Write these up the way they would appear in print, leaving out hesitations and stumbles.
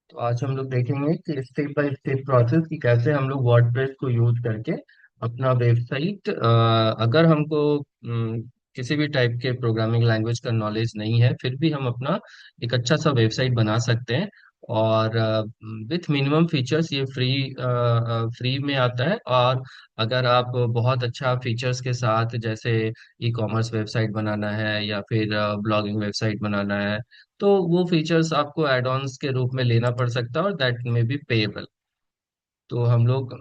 तो आज हम लोग देखेंगे कि स्टेप बाय स्टेप प्रोसेस कि कैसे हम लोग वर्डप्रेस को यूज करके अपना वेबसाइट, अगर हमको किसी भी टाइप के प्रोग्रामिंग लैंग्वेज का नॉलेज नहीं है फिर भी हम अपना एक अच्छा सा वेबसाइट बना सकते हैं। और विथ मिनिमम फीचर्स ये फ्री में आता है। और अगर आप बहुत अच्छा फीचर्स के साथ, जैसे ई कॉमर्स वेबसाइट बनाना है या फिर ब्लॉगिंग वेबसाइट बनाना है, तो वो फीचर्स आपको एड ऑन्स के रूप में लेना पड़ सकता है और दैट में बी पेएबल। तो हम लोग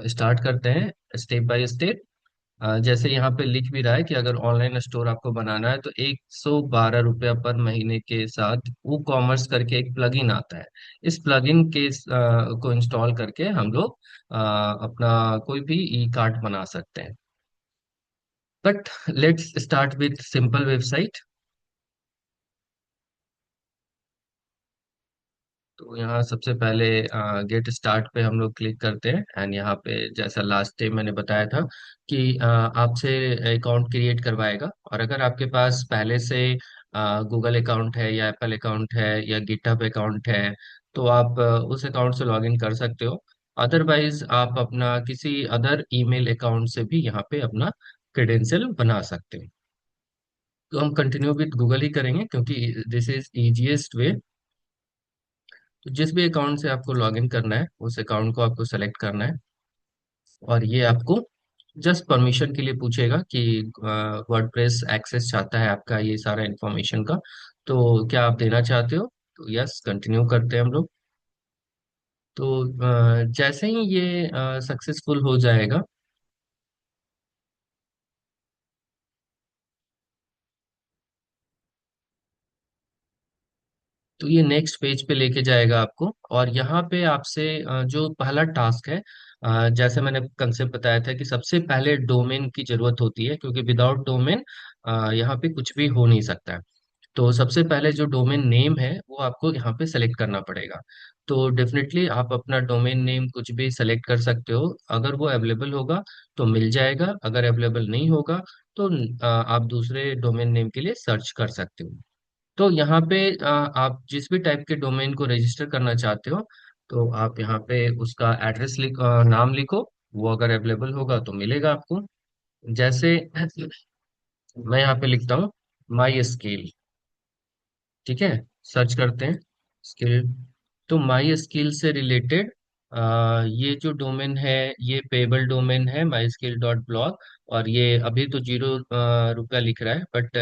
स्टार्ट करते हैं स्टेप बाय स्टेप। जैसे यहाँ पे लिख भी रहा है कि अगर ऑनलाइन स्टोर आपको बनाना है तो 112 रुपया पर महीने के साथ वो कॉमर्स करके एक प्लगइन आता है। इस प्लगइन के को इंस्टॉल करके हम लोग अपना कोई भी ई कार्ट बना सकते हैं। But let's start with simple website. तो यहाँ सबसे पहले गेट स्टार्ट पे हम लोग क्लिक करते हैं। एंड यहाँ पे जैसा लास्ट टाइम मैंने बताया था कि आपसे अकाउंट क्रिएट करवाएगा। और अगर आपके पास पहले से गूगल अकाउंट है या एप्पल अकाउंट है या गिटहब अकाउंट है तो आप उस अकाउंट से लॉगिन कर सकते हो। अदरवाइज आप अपना किसी अदर ईमेल अकाउंट से भी यहाँ पे अपना क्रेडेंशियल बना सकते हो। तो हम कंटिन्यू विद गूगल ही करेंगे क्योंकि दिस इज इजीएस्ट वे। तो जिस भी अकाउंट से आपको लॉगिन करना है उस अकाउंट को आपको सेलेक्ट करना है। और ये आपको जस्ट परमिशन के लिए पूछेगा कि वर्डप्रेस एक्सेस चाहता है आपका ये सारा इंफॉर्मेशन का। तो क्या आप देना चाहते हो? तो यस, कंटिन्यू करते हैं हम लोग। तो जैसे ही ये सक्सेसफुल हो जाएगा तो ये नेक्स्ट पेज पे लेके जाएगा आपको। और यहाँ पे आपसे जो पहला टास्क है, जैसे मैंने कंसेप्ट बताया था कि सबसे पहले डोमेन की जरूरत होती है क्योंकि विदाउट डोमेन यहाँ पे कुछ भी हो नहीं सकता है। तो सबसे पहले जो डोमेन नेम है वो आपको यहाँ पे सेलेक्ट करना पड़ेगा। तो डेफिनेटली आप अपना डोमेन नेम कुछ भी सेलेक्ट कर सकते हो। अगर वो अवेलेबल होगा तो मिल जाएगा, अगर अवेलेबल नहीं होगा तो आप दूसरे डोमेन नेम के लिए सर्च कर सकते हो। तो यहाँ पे आप जिस भी टाइप के डोमेन को रजिस्टर करना चाहते हो तो आप यहाँ पे उसका एड्रेस नाम लिखो। वो अगर अवेलेबल होगा तो मिलेगा आपको। जैसे मैं यहाँ पे लिखता हूँ माई स्किल। ठीक है, सर्च करते हैं स्किल। तो माई स्किल से रिलेटेड ये जो डोमेन है ये पेबल डोमेन है माई स्किल डॉट ब्लॉग। और ये अभी तो 0 रुपया लिख रहा है but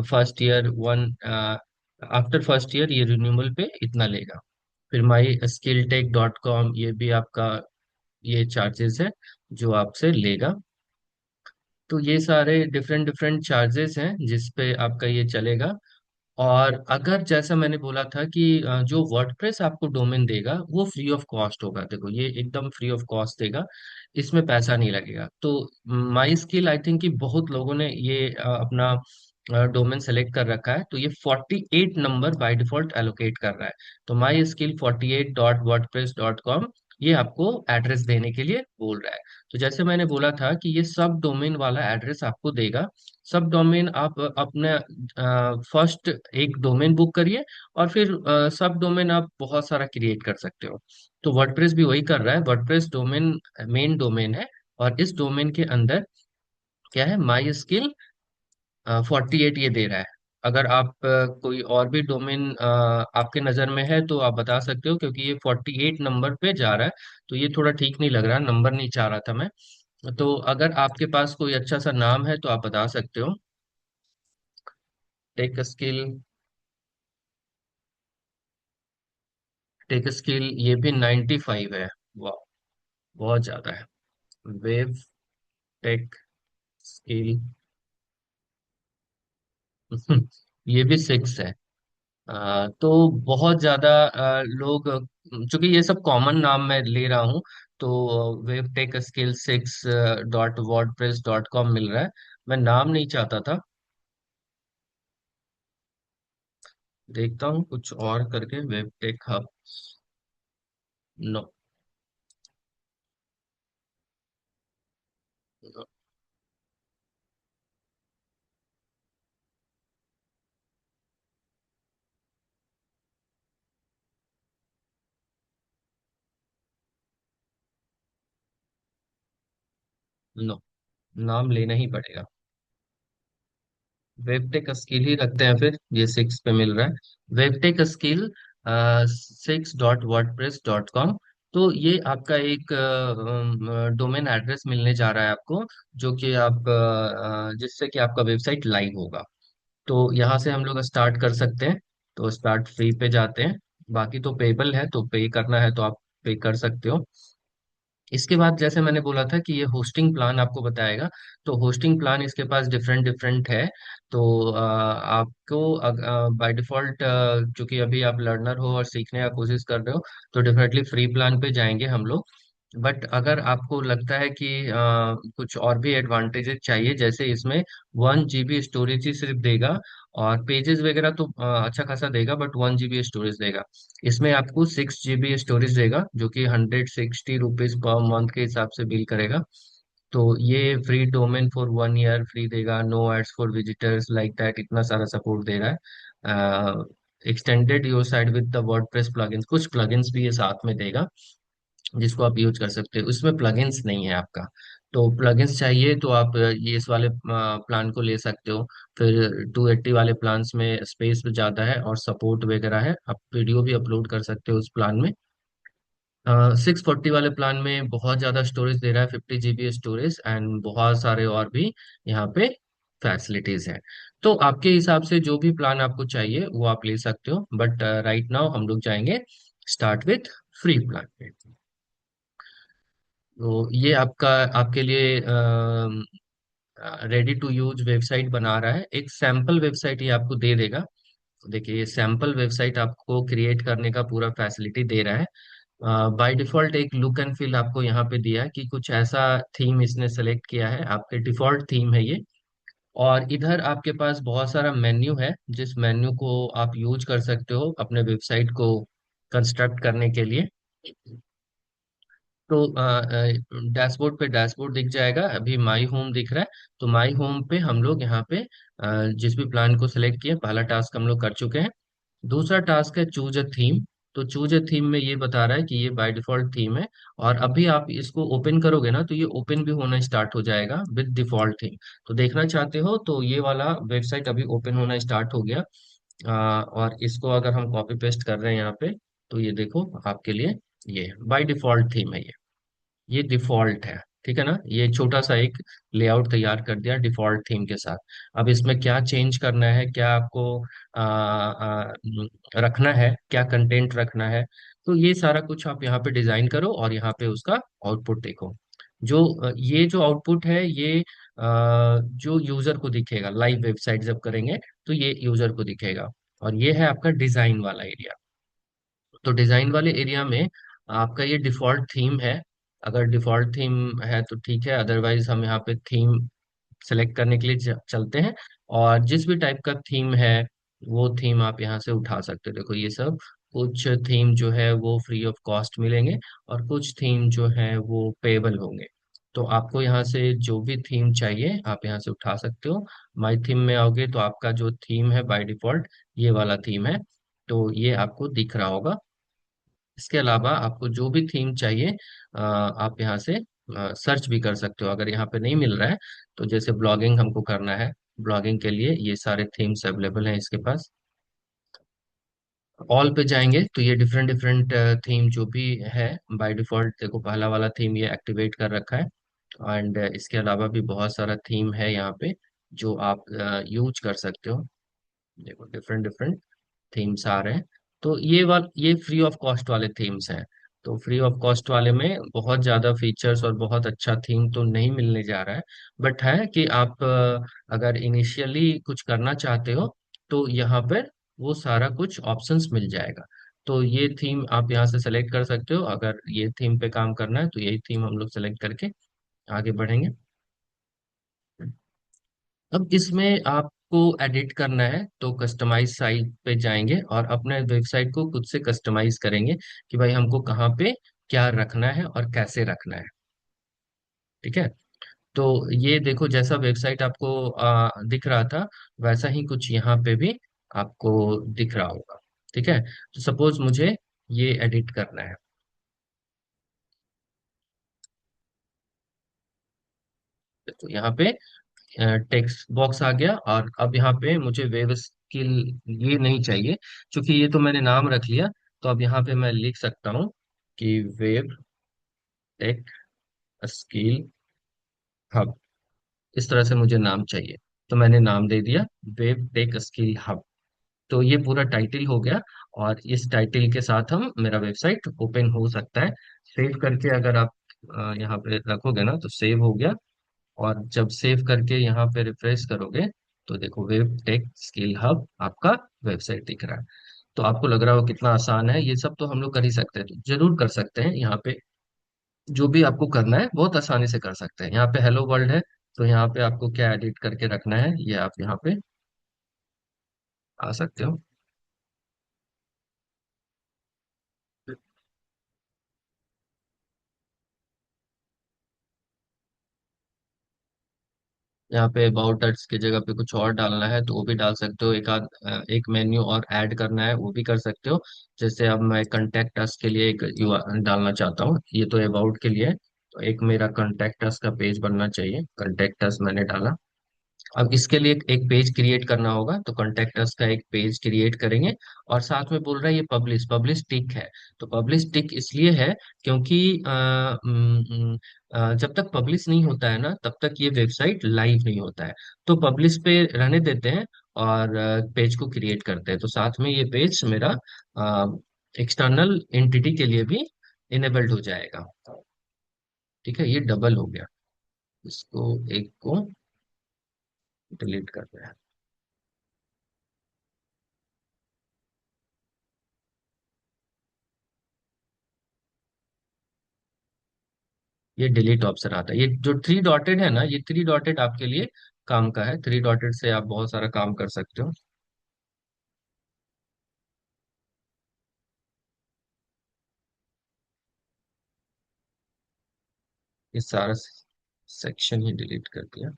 first year one after first year ये रिन्यूअल पे इतना लेगा। फिर my skill tech dot com ये भी आपका ये चार्जेस है जो आपसे लेगा। तो ये सारे डिफरेंट डिफरेंट चार्जेस हैं जिस पे आपका ये चलेगा। और अगर जैसा मैंने बोला था कि जो वर्डप्रेस आपको डोमेन देगा वो फ्री ऑफ कॉस्ट होगा। देखो ये एकदम फ्री ऑफ कॉस्ट देगा, इसमें पैसा नहीं लगेगा। तो माई स्किल आई थिंक कि बहुत लोगों ने ये अपना डोमेन सेलेक्ट कर रखा है तो ये 48 नंबर बाय डिफॉल्ट एलोकेट कर रहा है। तो माई स्किल 48.wordpress.com ये आपको एड्रेस देने के लिए बोल रहा है। तो जैसे मैंने बोला था कि ये सब डोमेन वाला एड्रेस आपको देगा। सब डोमेन आप अपने फर्स्ट एक डोमेन बुक करिए और फिर सब डोमेन आप बहुत सारा क्रिएट कर सकते हो। तो वर्डप्रेस भी वही कर रहा है। वर्डप्रेस डोमेन मेन डोमेन है और इस डोमेन के अंदर क्या है, माई स्किल 48 ये दे रहा है। अगर आप कोई और भी डोमेन आपके नज़र में है तो आप बता सकते हो क्योंकि ये 48 नंबर पे जा रहा है। तो ये थोड़ा ठीक नहीं लग रहा, नंबर नहीं चाह रहा था मैं। तो अगर आपके पास कोई अच्छा सा नाम है तो आप बता सकते हो। टेक स्किल, टेक स्किल ये भी 95 है। वाह, बहुत ज्यादा है। वेब टेक स्किल ये भी 6 है। तो बहुत ज्यादा लोग, चूंकि ये सब कॉमन नाम मैं ले रहा हूँ तो वेब टेक स्किल 6.wordpress.com मिल रहा है। मैं नाम नहीं चाहता था, देखता हूँ कुछ और करके web tech hub. No, no, नाम लेना ही पड़ेगा। वेबटेक स्किल ही रखते हैं फिर, ये 6 पे मिल रहा है। वेबटेक स्किल 6.wordpress.com। तो ये आपका एक डोमेन एड्रेस मिलने जा रहा है आपको, जो कि आप जिससे कि आपका वेबसाइट लाइव होगा। तो यहाँ से हम लोग स्टार्ट कर सकते हैं। तो स्टार्ट फ्री पे जाते हैं। बाकी तो पेबल है, तो पे करना है तो आप पे कर सकते हो। इसके बाद जैसे मैंने बोला था कि ये होस्टिंग प्लान आपको बताएगा। तो होस्टिंग प्लान इसके पास डिफरेंट डिफरेंट है। तो आपको बाय डिफॉल्ट, चूंकि अभी आप लर्नर हो और सीखने का कोशिश कर रहे हो, तो डेफिनेटली फ्री प्लान पे जाएंगे हम लोग। बट अगर आपको लगता है कि कुछ और भी एडवांटेजेस चाहिए, जैसे इसमें 1 GB स्टोरेज ही सिर्फ देगा, और पेजेस वगैरह तो अच्छा खासा देगा, बट 1 GB स्टोरेज देगा। इसमें आपको 6 GB स्टोरेज देगा, जो कि 160 रुपीज पर मंथ के हिसाब से बिल करेगा। तो ये free domain for 1 year free देगा, no ads for visitors like that, इतना सारा सपोर्ट दे रहा है। Extended your site with the WordPress plugins, कुछ प्लगइन्स भी ये साथ में देगा जिसको आप यूज कर सकते हो। उसमें प्लगइन्स नहीं है आपका। तो प्लगइन्स चाहिए तो आप ये इस वाले प्लान को ले सकते हो। फिर 280 वाले प्लान्स में स्पेस ज़्यादा है और सपोर्ट वगैरह है, आप वीडियो भी अपलोड कर सकते हो उस प्लान में। 640 वाले प्लान में बहुत ज़्यादा स्टोरेज दे रहा है, 50 GB स्टोरेज, एंड बहुत सारे और भी यहाँ पे फैसिलिटीज हैं। तो आपके हिसाब से जो भी प्लान आपको चाहिए वो आप ले सकते हो, बट राइट नाउ हम लोग जाएंगे स्टार्ट विथ फ्री प्लान पे। तो ये आपका, आपके लिए रेडी टू यूज वेबसाइट बना रहा है, एक सैंपल वेबसाइट ये आपको दे देगा। देखिए, ये सैंपल वेबसाइट आपको क्रिएट करने का पूरा फैसिलिटी दे रहा है। बाय डिफॉल्ट एक लुक एंड फील आपको यहाँ पे दिया है कि कुछ ऐसा थीम इसने सेलेक्ट किया है, आपके डिफॉल्ट थीम है ये। और इधर आपके पास बहुत सारा मेन्यू है, जिस मेन्यू को आप यूज कर सकते हो अपने वेबसाइट को कंस्ट्रक्ट करने के लिए। तो डैशबोर्ड पे डैशबोर्ड दिख जाएगा, अभी माई होम दिख रहा है। तो माई होम पे हम लोग यहाँ पे जिस भी प्लान को सिलेक्ट किए, पहला टास्क हम लोग कर चुके हैं। दूसरा टास्क है चूज अ थीम। तो चूज अ थीम में ये बता रहा है कि ये बाय डिफॉल्ट थीम है, और अभी आप इसको ओपन करोगे ना तो ये ओपन भी होना स्टार्ट हो जाएगा विद डिफॉल्ट थीम। तो देखना चाहते हो तो ये वाला वेबसाइट अभी ओपन होना स्टार्ट हो गया। और इसको अगर हम कॉपी पेस्ट कर रहे हैं यहाँ पे, तो ये देखो आपके लिए, ये बाय डिफॉल्ट थीम है ये डिफॉल्ट है। ठीक है ना, ये छोटा सा एक लेआउट तैयार कर दिया डिफॉल्ट थीम के साथ। अब इसमें क्या चेंज करना है, क्या आपको रखना है, क्या कंटेंट रखना है, तो ये सारा कुछ आप यहाँ पे डिजाइन करो और यहाँ पे उसका आउटपुट देखो। जो ये जो आउटपुट है ये जो यूजर को दिखेगा लाइव वेबसाइट जब करेंगे, तो ये यूजर को दिखेगा। और ये है आपका डिजाइन वाला एरिया। तो डिजाइन वाले एरिया में आपका ये डिफॉल्ट थीम है। अगर डिफॉल्ट थीम है तो ठीक है, अदरवाइज हम यहाँ पे थीम सेलेक्ट करने के लिए चलते हैं। और जिस भी टाइप का थीम है वो थीम आप यहाँ से उठा सकते हो। देखो ये सब कुछ थीम जो है वो फ्री ऑफ कॉस्ट मिलेंगे, और कुछ थीम जो है वो पेबल होंगे। तो आपको यहाँ से जो भी थीम चाहिए आप यहाँ से उठा सकते हो। माई थीम में आओगे तो आपका जो थीम है बाय डिफॉल्ट ये वाला थीम है। तो ये आपको दिख रहा होगा। इसके अलावा आपको जो भी थीम चाहिए आप यहाँ से सर्च भी कर सकते हो, अगर यहाँ पे नहीं मिल रहा है। तो जैसे ब्लॉगिंग हमको करना है, ब्लॉगिंग के लिए ये सारे थीम्स अवेलेबल हैं इसके पास। ऑल पे जाएंगे तो ये डिफरेंट डिफरेंट थीम जो भी है बाय डिफॉल्ट, देखो पहला वाला थीम ये एक्टिवेट कर रखा है। एंड इसके अलावा भी बहुत सारा थीम है यहाँ पे जो आप यूज कर सकते हो। देखो डिफरेंट डिफरेंट थीम्स आ रहे हैं। तो ये फ्री ऑफ कॉस्ट वाले थीम्स हैं। तो फ्री ऑफ कॉस्ट वाले में बहुत ज़्यादा फीचर्स और बहुत अच्छा थीम तो नहीं मिलने जा रहा है। बट है कि आप अगर इनिशियली कुछ करना चाहते हो तो यहाँ पर वो सारा कुछ ऑप्शंस मिल जाएगा। तो ये थीम आप यहाँ से सेलेक्ट कर सकते हो, अगर ये थीम पे काम करना है तो यही थीम हम लोग सेलेक्ट करके आगे बढ़ेंगे। अब इसमें आपको एडिट करना है तो कस्टमाइज साइट पे जाएंगे और अपने वेबसाइट को खुद से कस्टमाइज करेंगे कि भाई हमको कहाँ पे क्या रखना है और कैसे रखना है। ठीक है। तो ये देखो जैसा वेबसाइट आपको दिख रहा था, वैसा ही कुछ यहाँ पे भी आपको दिख रहा होगा। ठीक है। तो सपोज मुझे ये एडिट करना है। तो यहाँ पे टेक्स्ट बॉक्स आ गया, और अब यहाँ पे मुझे वेब स्किल ये नहीं चाहिए, क्योंकि ये तो मैंने नाम रख लिया। तो अब यहाँ पे मैं लिख सकता हूँ कि वेब टेक स्किल हब, इस तरह से मुझे नाम चाहिए। तो मैंने नाम दे दिया वेब टेक स्किल हब। तो ये पूरा टाइटल हो गया, और इस टाइटल के साथ हम मेरा वेबसाइट ओपन हो सकता है। सेव करके अगर आप यहाँ पे रखोगे ना, तो सेव हो गया। और जब सेव करके यहाँ पे रिफ्रेश करोगे, तो देखो वेब टेक स्किल हब आपका वेबसाइट दिख रहा है। तो आपको लग रहा हो कितना आसान है, ये सब तो हम लोग कर ही सकते हैं, तो जरूर कर सकते हैं। यहाँ पे जो भी आपको करना है बहुत आसानी से कर सकते हैं। यहाँ पे हेलो वर्ल्ड है, तो यहाँ पे आपको क्या एडिट करके रखना है, ये आप यहाँ पे आ सकते हो। यहाँ पे अबाउट अस की जगह पे कुछ और डालना है तो वो भी डाल सकते हो। एक मेन्यू और ऐड करना है, वो भी कर सकते हो। जैसे अब मैं कंटेक्ट अस के लिए एक URL डालना चाहता हूँ, ये तो अबाउट के लिए है। तो एक मेरा कंटेक्ट अस का पेज बनना चाहिए, कंटेक्ट अस मैंने डाला। अब इसके लिए एक पेज क्रिएट करना होगा, तो कॉन्टेक्ट अस का एक पेज क्रिएट करेंगे। और साथ में बोल रहा है ये पब्लिश पब्लिश टिक है। तो पब्लिश टिक इसलिए है क्योंकि जब तक पब्लिश नहीं होता है ना, तब तक ये वेबसाइट लाइव नहीं होता है। तो पब्लिश पे रहने देते हैं, और पेज को क्रिएट करते हैं। तो साथ में ये पेज मेरा एक्सटर्नल एंटिटी के लिए भी इनेबल्ड हो जाएगा। ठीक है, ये डबल हो गया। इसको एक को डिलीट करते हैं। ये डिलीट ऑप्शन आता है, ये जो थ्री डॉटेड है ना, ये थ्री डॉटेड आपके लिए काम का है। थ्री डॉटेड से आप बहुत सारा काम कर सकते हो। ये सारा सेक्शन ही डिलीट कर दिया।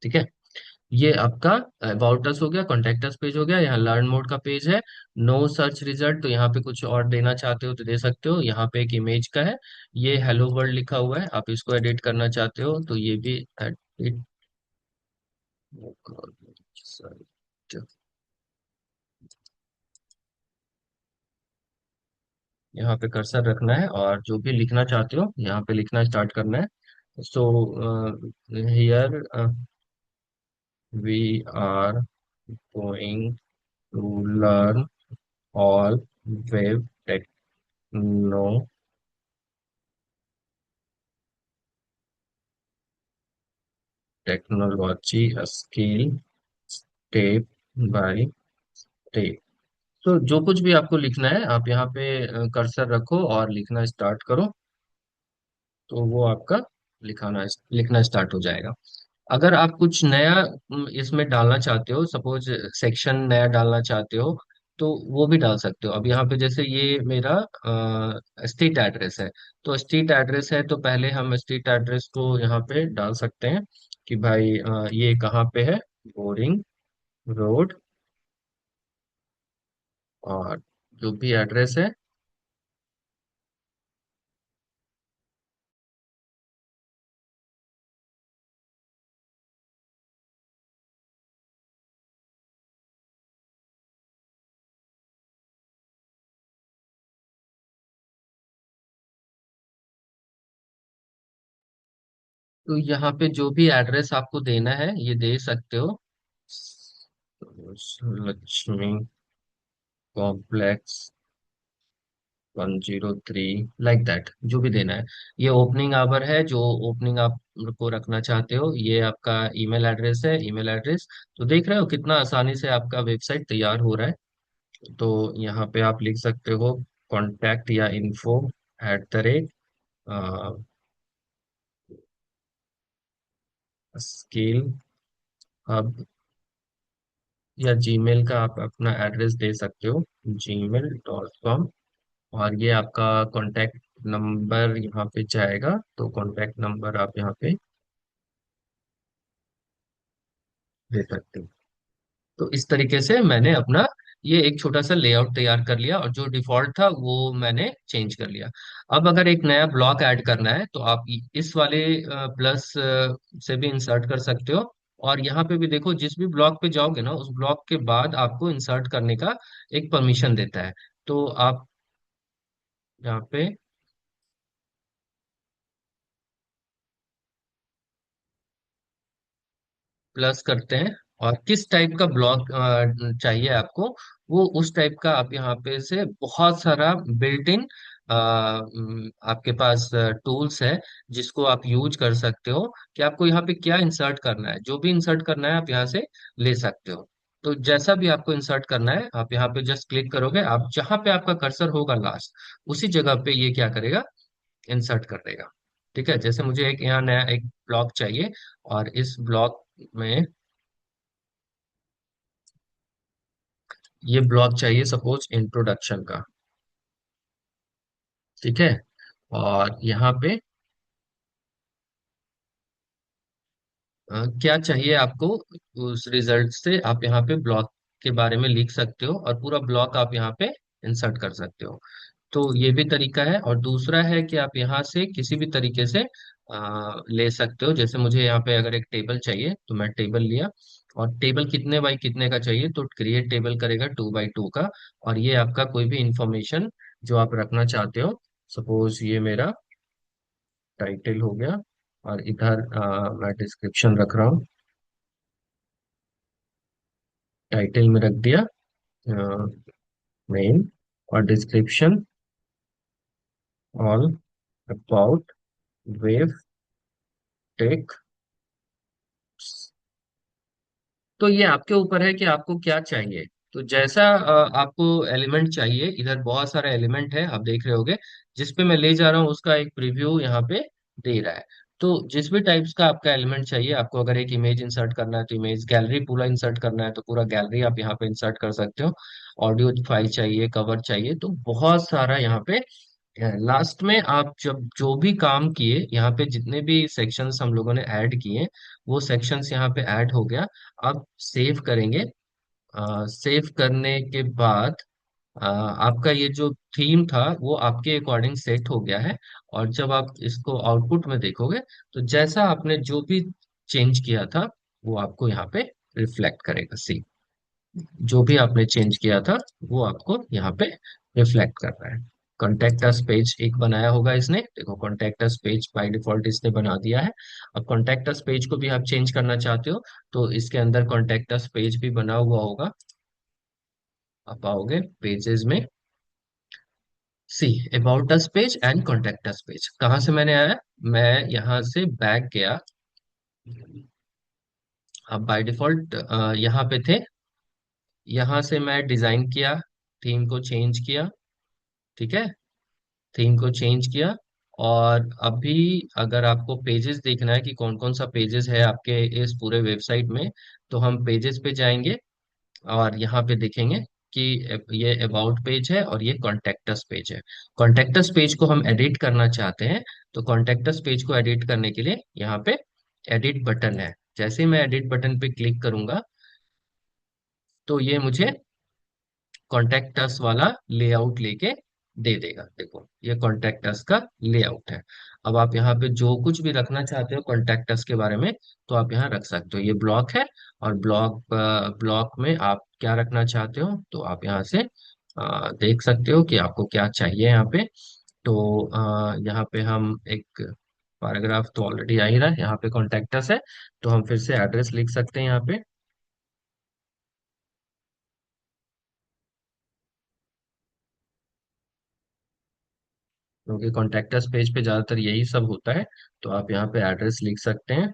ठीक है, ये आपका अबाउट अस हो गया, कॉन्टेक्ट अस पेज हो गया। यहाँ लर्न मोड का पेज है, नो सर्च रिजल्ट, तो यहाँ पे कुछ और देना चाहते हो तो दे सकते हो। यहाँ पे एक इमेज का है, ये हेलो वर्ल्ड लिखा हुआ है, आप इसको एडिट करना चाहते हो तो ये भी एडिट। यहाँ पे कर्सर रखना है, और जो भी लिखना चाहते हो यहाँ पे लिखना स्टार्ट करना है। So here we are going to learn all web techno technology skill step by step. तो जो कुछ भी आपको लिखना है, आप यहाँ पे कर्सर रखो और लिखना स्टार्ट करो, तो वो आपका लिखना स्टार्ट हो जाएगा। अगर आप कुछ नया इसमें डालना चाहते हो, सपोज सेक्शन नया डालना चाहते हो, तो वो भी डाल सकते हो। अब यहाँ पे जैसे ये मेरा स्ट्रीट एड्रेस है, तो स्ट्रीट एड्रेस है, तो पहले हम स्ट्रीट एड्रेस को यहाँ पे डाल सकते हैं कि भाई ये कहाँ पे है, बोरिंग रोड, और जो भी एड्रेस है। तो यहाँ पे जो भी एड्रेस आपको देना है ये दे सकते हो। लक्ष्मी कॉम्प्लेक्स 103, लाइक दैट, जो भी देना है। ये ओपनिंग आवर है, जो ओपनिंग आप को रखना चाहते हो। ये आपका ईमेल एड्रेस है, ईमेल एड्रेस। तो देख रहे हो कितना आसानी से आपका वेबसाइट तैयार हो रहा है। तो यहाँ पे आप लिख सकते हो कॉन्टैक्ट या इन्फो @ स्किल हब, या जीमेल का आप अपना एड्रेस दे सकते हो, gmail.com। और ये आपका कॉन्टैक्ट नंबर यहाँ पे जाएगा, तो कॉन्टैक्ट नंबर आप यहाँ पे दे सकते हो। तो इस तरीके से मैंने अपना ये एक छोटा सा लेआउट तैयार कर लिया, और जो डिफॉल्ट था वो मैंने चेंज कर लिया। अब अगर एक नया ब्लॉक ऐड करना है तो आप इस वाले प्लस से भी इंसर्ट कर सकते हो। और यहाँ पे भी देखो, जिस भी ब्लॉक पे जाओगे ना, उस ब्लॉक के बाद आपको इंसर्ट करने का एक परमिशन देता है। तो आप यहाँ पे प्लस करते हैं, और किस टाइप का ब्लॉक चाहिए आपको, वो उस टाइप का आप यहाँ पे से बहुत सारा बिल्ट इन आपके पास टूल्स है, जिसको आप यूज कर सकते हो कि आपको यहाँ पे क्या इंसर्ट करना है। जो भी इंसर्ट करना है आप यहाँ से ले सकते हो। तो जैसा भी आपको इंसर्ट करना है, आप यहाँ पे जस्ट क्लिक करोगे, आप जहाँ पे आपका कर्सर होगा लास्ट, उसी जगह पे ये क्या करेगा, इंसर्ट कर देगा। ठीक है, जैसे मुझे एक यहाँ नया एक ब्लॉक चाहिए, और इस ब्लॉक में ये ब्लॉक चाहिए सपोज इंट्रोडक्शन का। ठीक है, और यहाँ पे क्या चाहिए आपको, उस रिजल्ट से आप यहाँ पे ब्लॉक के बारे में लिख सकते हो, और पूरा ब्लॉक आप यहाँ पे इंसर्ट कर सकते हो। तो ये भी तरीका है। और दूसरा है कि आप यहाँ से किसी भी तरीके से ले सकते हो। जैसे मुझे यहाँ पे अगर एक टेबल चाहिए तो मैं टेबल लिया, और टेबल कितने बाई कितने का चाहिए तो क्रिएट टेबल करेगा 2 बाई 2 का। और ये आपका कोई भी इंफॉर्मेशन जो आप रखना चाहते हो, सपोज ये मेरा टाइटल हो गया, और इधर मैं डिस्क्रिप्शन रख रहा हूँ। टाइटल में रख दिया मेन, और description all about wave tech. तो ये आपके ऊपर है कि आपको क्या चाहिए। तो जैसा आपको एलिमेंट चाहिए, इधर बहुत सारे एलिमेंट है, आप देख रहे होगे। जिस पे मैं ले जा रहा हूँ उसका एक प्रीव्यू यहाँ पे दे रहा है। तो जिस भी टाइप्स का आपका एलिमेंट चाहिए, आपको अगर एक इमेज इंसर्ट करना है तो इमेज, गैलरी पूरा इंसर्ट करना है तो पूरा गैलरी आप यहाँ पे इंसर्ट कर सकते हो। ऑडियो फाइल चाहिए, कवर चाहिए, तो बहुत सारा यहाँ पे। लास्ट में आप जब जो भी काम किए, यहाँ पे जितने भी सेक्शंस हम लोगों ने ऐड किए, वो सेक्शंस यहाँ पे ऐड हो गया। अब सेव करेंगे। सेव करने के बाद आपका ये जो थीम था वो आपके अकॉर्डिंग सेट हो गया है। और जब आप इसको आउटपुट में देखोगे, तो जैसा आपने जो भी चेंज किया था वो आपको यहाँ पे रिफ्लेक्ट करेगा। सी, जो भी आपने चेंज किया था वो आपको यहाँ पे रिफ्लेक्ट कर रहा है। कॉन्टेक्ट अस पेज एक बनाया होगा इसने, देखो contact us page by default इसने बना दिया है। अब कॉन्टेक्ट अस पेज को भी आप चेंज करना चाहते हो तो इसके अंदर कॉन्टेक्ट अस पेज भी बना हुआ होगा। आप आओगे पेजेस में, see about us page and contact us page. कहाँ से मैंने आया, मैं यहाँ से बैक गया। अब बाय डिफॉल्ट यहाँ पे थे, यहाँ से मैं डिजाइन किया, थीम को चेंज किया। ठीक है, थीम को चेंज किया। और अभी अगर आपको पेजेस देखना है कि कौन कौन सा पेजेस है आपके इस पूरे वेबसाइट में, तो हम पेजेस पे जाएंगे, और यहाँ पे देखेंगे कि ये अबाउट पेज है और ये कॉन्टेक्टस पेज है। कॉन्टेक्टस पेज को हम एडिट करना चाहते हैं, तो कॉन्टेक्टस पेज को एडिट करने के लिए यहाँ पे एडिट बटन है। जैसे ही मैं एडिट बटन पे क्लिक करूंगा, तो ये मुझे कॉन्टेक्ट अस वाला लेआउट लेके दे देगा। देखो ये कॉन्टेक्ट अस का लेआउट है। अब आप यहाँ पे जो कुछ भी रखना चाहते हो कॉन्टेक्ट अस के बारे में, तो आप यहाँ रख सकते हो। ये ब्लॉक है, और ब्लॉक में आप क्या रखना चाहते हो तो आप यहाँ से देख सकते हो कि आपको क्या चाहिए यहाँ पे। तो यहाँ पे हम एक पैराग्राफ तो ऑलरेडी आ ही रहा है, यहाँ पे कॉन्टेक्ट अस है, तो हम फिर से एड्रेस लिख सकते हैं यहाँ पे। क्योंकि कॉन्टेक्टस पेज पे ज्यादातर यही सब होता है, तो आप यहाँ पे एड्रेस लिख सकते हैं।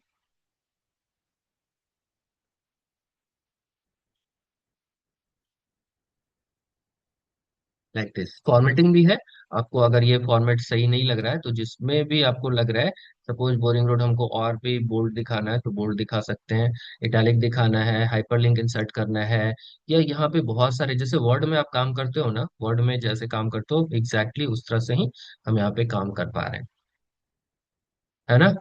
लाइक दिस फॉर्मेटिंग भी है। आपको अगर ये फॉर्मेट सही नहीं लग रहा है, तो जिसमें भी आपको लग रहा है, सपोज बोरिंग रोड हमको और भी बोल्ड दिखाना है तो बोल्ड दिखा सकते हैं, इटैलिक दिखाना है, हाइपरलिंक इंसर्ट करना है, या यहाँ पे बहुत सारे, जैसे वर्ड में आप काम करते हो ना, वर्ड में जैसे काम करते हो एग्जैक्टली उस तरह से ही हम यहाँ पे काम कर पा रहे हैं, है ना।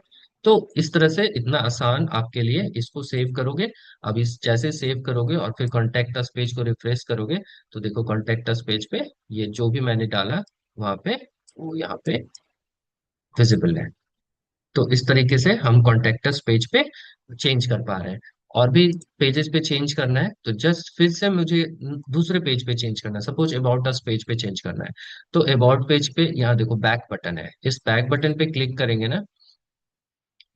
तो इस तरह से इतना आसान आपके लिए, इसको सेव करोगे। अब इस जैसे सेव करोगे और फिर कॉन्टेक्ट अस पेज को रिफ्रेश करोगे, तो देखो कॉन्टेक्ट अस पेज पे ये जो भी मैंने डाला वहां पे, वो यहाँ पे विजिबल है। तो इस तरीके से हम कॉन्टेक्टस पेज पे चेंज कर पा रहे हैं। और भी पेजेस पे चेंज करना है तो जस्ट फिर से मुझे दूसरे पेज पे चेंज करना है, सपोज अबाउट अस पेज पे चेंज करना है। तो अबाउट पेज पे यहाँ देखो बैक बटन है, इस बैक बटन पे क्लिक करेंगे ना,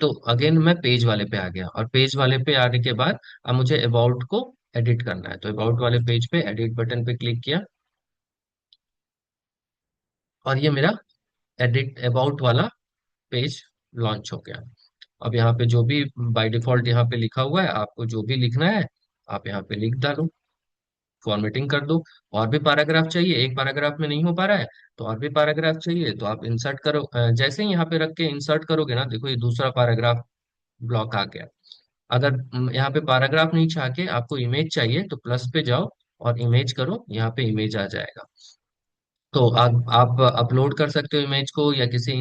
तो अगेन मैं पेज वाले पे आ गया, और पेज वाले पे आने के बाद अब मुझे अबाउट को एडिट करना है, तो अबाउट वाले पेज पे एडिट बटन पे क्लिक किया, और ये मेरा एडिट अबाउट वाला पेज लॉन्च हो गया। अब यहाँ पे जो भी बाय डिफॉल्ट यहाँ पे लिखा हुआ है, आपको जो भी लिखना है आप यहाँ पे लिख डालो, फॉर्मेटिंग कर दो। और भी पैराग्राफ चाहिए, एक पैराग्राफ में नहीं हो पा रहा है तो और भी पैराग्राफ चाहिए तो आप इंसर्ट करो, जैसे ही यहाँ पे रख के इंसर्ट करोगे ना, देखो ये दूसरा पैराग्राफ ब्लॉक आ गया। अगर यहाँ पे पैराग्राफ नहीं चाह के आपको इमेज चाहिए तो प्लस पे जाओ और इमेज करो, यहाँ पे इमेज आ जाएगा। तो आप अपलोड कर सकते हो इमेज को, या किसी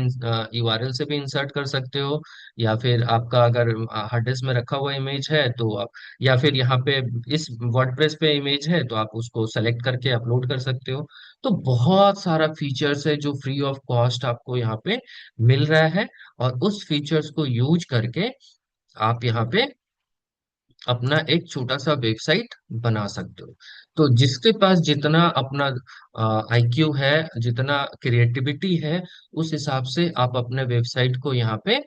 यूआरएल से भी इंसर्ट कर सकते हो, या फिर आपका अगर हार्ड डिस्क में रखा हुआ इमेज है तो आप, या फिर यहाँ पे इस वर्डप्रेस पे इमेज है तो आप उसको सेलेक्ट करके अपलोड कर सकते हो। तो बहुत सारा फीचर्स है जो फ्री ऑफ कॉस्ट आपको यहाँ पे मिल रहा है, और उस फीचर्स को यूज करके आप यहाँ पे अपना एक छोटा सा वेबसाइट बना सकते हो। तो जिसके पास जितना अपना आईक्यू है, जितना क्रिएटिविटी है, उस हिसाब से आप अपने वेबसाइट को यहाँ पे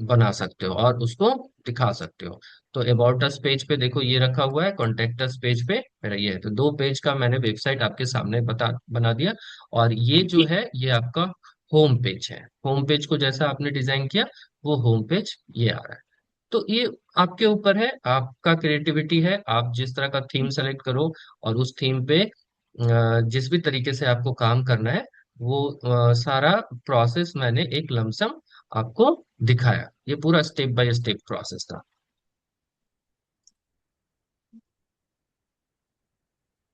बना सकते हो और उसको दिखा सकते हो। तो अबाउट अस पेज पे देखो ये रखा हुआ है, कॉन्टेक्ट अस पेज पे मेरा ये है, तो दो पेज का मैंने वेबसाइट आपके सामने बना दिया। और ये जो है ये आपका होम पेज है, होम पेज को जैसा आपने डिजाइन किया वो होम पेज ये आ रहा है। तो ये आपके ऊपर है, आपका क्रिएटिविटी है, आप जिस तरह का थीम सेलेक्ट करो और उस थीम पे जिस भी तरीके से आपको काम करना है वो सारा प्रोसेस मैंने एक लमसम आपको दिखाया। ये पूरा स्टेप बाय स्टेप प्रोसेस था।